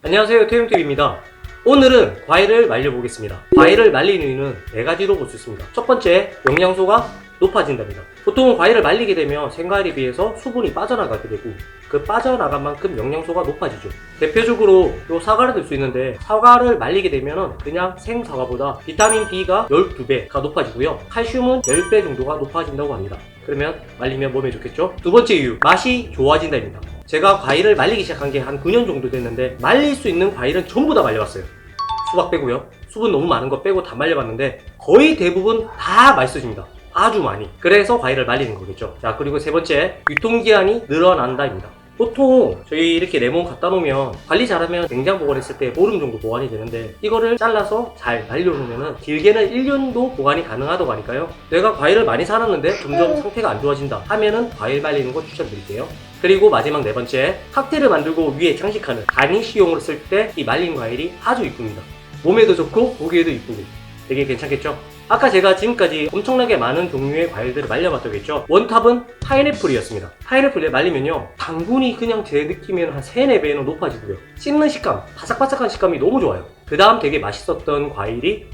안녕하세요, 태용TV입니다. 오늘은 과일을 말려보겠습니다. 과일을 말리는 이유는 4가지로 볼 수 있습니다. 첫 번째, 영양소가 높아진답니다. 보통 과일을 말리게 되면 생과일에 비해서 수분이 빠져나가게 되고 그 빠져나간 만큼 영양소가 높아지죠. 대표적으로 요 사과를 들 수 있는데, 사과를 말리게 되면 그냥 생사과보다 비타민 B가 12배가 높아지고요, 칼슘은 10배 정도가 높아진다고 합니다. 그러면 말리면 몸에 좋겠죠? 두 번째 이유, 맛이 좋아진다입니다. 제가 과일을 말리기 시작한 게 한 9년 정도 됐는데, 말릴 수 있는 과일은 전부 다 말려봤어요. 수박 빼고요, 수분 너무 많은 거 빼고 다 말려봤는데 거의 대부분 다 맛있어집니다. 아주 많이. 그래서 과일을 말리는 거겠죠. 자, 그리고 세 번째, 유통기한이 늘어난다입니다. 보통 저희 이렇게 레몬 갖다 놓으면 관리 잘하면 냉장 보관했을 때 보름 정도 보관이 되는데, 이거를 잘라서 잘 말려놓으면 길게는 1년도 보관이 가능하다고 하니까요. 내가 과일을 많이 사놨는데 점점 상태가 안 좋아진다 하면은 과일 말리는 거 추천드릴게요. 그리고 마지막 네 번째, 칵테일을 만들고 위에 장식하는 가니쉬용으로 쓸 때 이 말린 과일이 아주 이쁩니다. 몸에도 좋고 보기에도 이쁘고 되게 괜찮겠죠? 아까 제가 지금까지 엄청나게 많은 종류의 과일들을 말려봤다고 했죠. 원탑은 파인애플이었습니다. 파인애플을 말리면요, 당분이 그냥 제 느낌에는 한 3, 4배는 높아지고요, 씹는 식감, 바삭바삭한 식감이 너무 좋아요. 그 다음 되게 맛있었던 과일이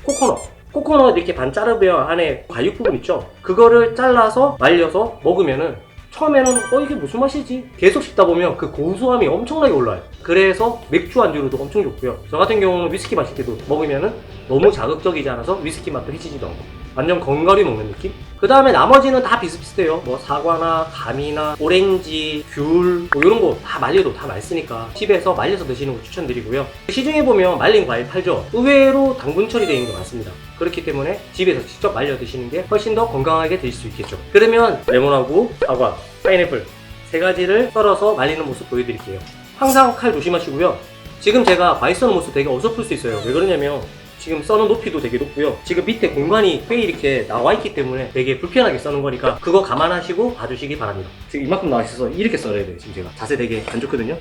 코코넛 이렇게 반 자르면 안에 과육 부분 있죠? 그거를 잘라서 말려서 먹으면은 처음에는 이게 무슨 맛이지? 계속 씹다 보면 그 고소함이 엄청나게 올라요. 그래서 맥주 안주로도 엄청 좋고요. 저 같은 경우는 위스키 마실 때도 먹으면은 너무 자극적이지 않아서 위스키 맛도 해치지도 않고 완전 건강하게 먹는 느낌? 그 다음에 나머지는 다 비슷비슷해요. 뭐 사과나 감이나 오렌지, 귤 뭐 이런 거 다 말려도 다 맛있으니까 집에서 말려서 드시는 거 추천드리고요. 시중에 보면 말린 과일 팔죠? 의외로 당분 처리되어 있는 게 많습니다. 그렇기 때문에 집에서 직접 말려 드시는 게 훨씬 더 건강하게 드실 수 있겠죠. 그러면 레몬하고 사과, 파인애플 3가지를 썰어서 말리는 모습 보여드릴게요. 항상 칼 조심하시고요. 지금 제가 과일 써는 모습 되게 어설플 수 있어요. 왜 그러냐면 지금 써는 높이도 되게 높고요, 지금 밑에 공간이 꽤 이렇게 나와 있기 때문에 되게 불편하게 써는 거니까 그거 감안하시고 봐주시기 바랍니다. 지금 이만큼 나와 있어서 이렇게 썰어야 돼요. 지금 제가 자세 되게 안 좋거든요.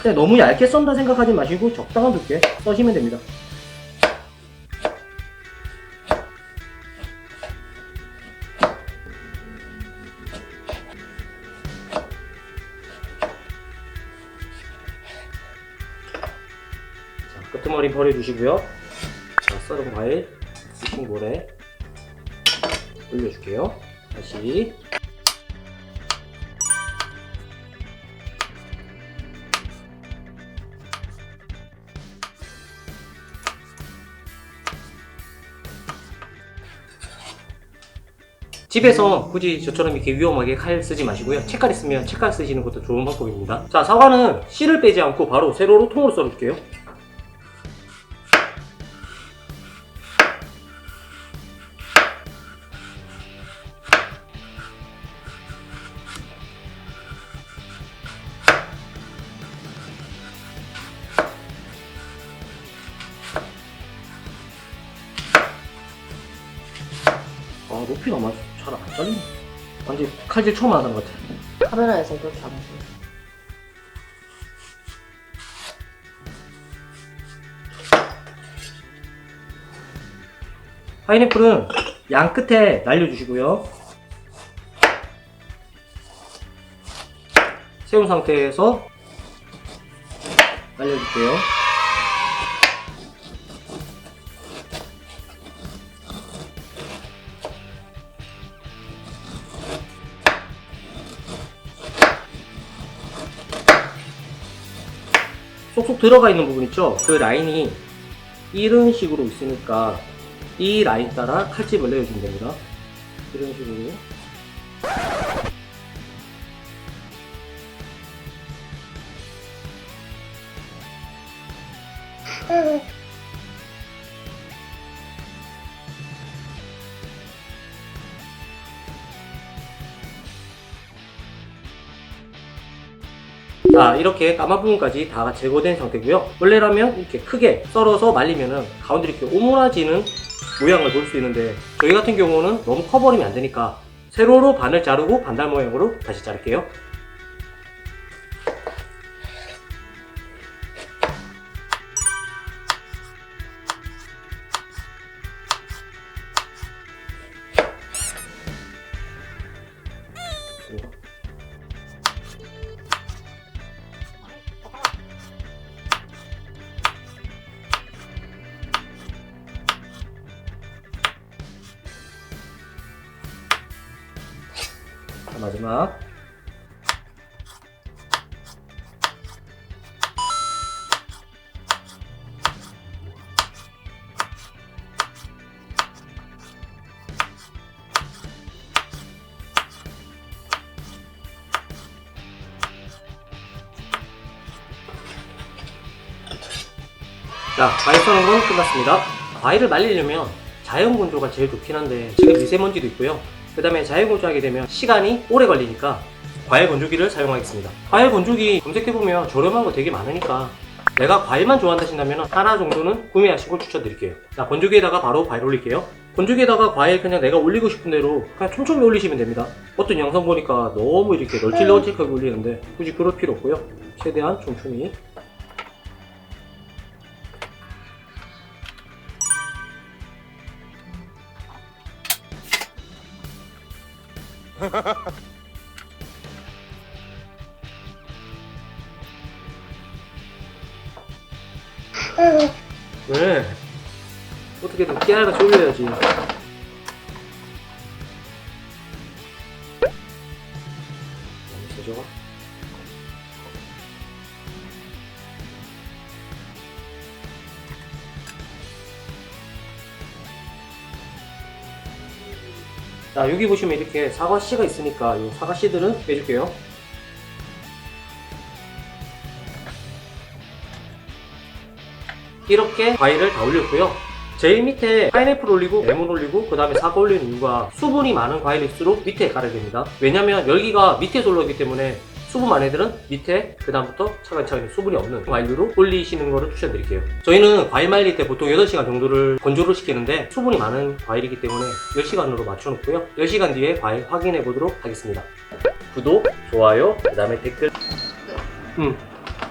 그냥 너무 얇게 썬다 생각하지 마시고 적당한 두께 써시면 됩니다. 끄트머리 버려주시고요. 자, 썰은 과일 싱볼에 올려줄게요. 다시 집에서 굳이 저처럼 이렇게 위험하게 칼 쓰지 마시고요, 채칼 있으면 채칼 쓰시는 것도 좋은 방법입니다. 자, 사과는 씨를 빼지 않고 바로 세로로 통으로 썰어줄게요. 높이가 아마 잘 안 잘리네. 완전 칼질 처음 하는 것 같아. 카메라에서 그렇게 안 보여. 파인애플은 양 끝에 날려주시고요. 세운 상태에서 날려줄게요. 쏙쏙 들어가 있는 부분 있죠? 그 라인이 이런 식으로 있으니까 이 라인 따라 칼집을 내어주면 됩니다. 이런 식으로. 자, 이렇게 까만 부분까지 다 제거된 상태고요. 원래라면 이렇게 크게 썰어서 말리면은 가운데 이렇게 오므라지는 모양을 볼 수 있는데, 저희 같은 경우는 너무 커버리면 안 되니까 세로로 반을 자르고 반달 모양으로 다시 자를게요. 마지막. 자, 과일 써는 건 끝났습니다. 과일을 말리려면 자연 건조가 제일 좋긴 한데 지금 미세먼지도 있고요. 그 다음에 자연 건조하게 되면 시간이 오래 걸리니까 과일 건조기를 사용하겠습니다. 과일 건조기 검색해보면 저렴한 거 되게 많으니까 내가 과일만 좋아한다신다면 하나 정도는 구매하시고 추천드릴게요. 자, 건조기에다가 바로 과일 올릴게요. 건조기에다가 과일 그냥 내가 올리고 싶은 대로 그냥 촘촘히 올리시면 됩니다. 어떤 영상 보니까 너무 이렇게 널찍널찍하게 올리는데 굳이 그럴 필요 없고요. 최대한 촘촘히. 왜? 어떻게든 깨알같이 올려야지. 너무 세죠? 자, 여기 보시면 이렇게 사과씨가 있으니까 이 사과씨들은 빼줄게요. 이렇게 과일을 다 올렸고요. 제일 밑에 파인애플 올리고 레몬 올리고 그 다음에 사과 올리는 이유가 수분이 많은 과일일수록 밑에 깔아야 됩니다. 왜냐면 열기가 밑에서 올라오기 때문에 수분 많은 애들은 밑에 그 다음부터 차근차근 수분이 없는 과일로 올리시는 거를 추천드릴게요. 저희는 과일 말릴 때 보통 8시간 정도를 건조를 시키는데 수분이 많은 과일이기 때문에 10시간으로 맞춰놓고요. 10시간 뒤에 과일 확인해 보도록 하겠습니다. 구독, 좋아요, 그 다음에 댓글.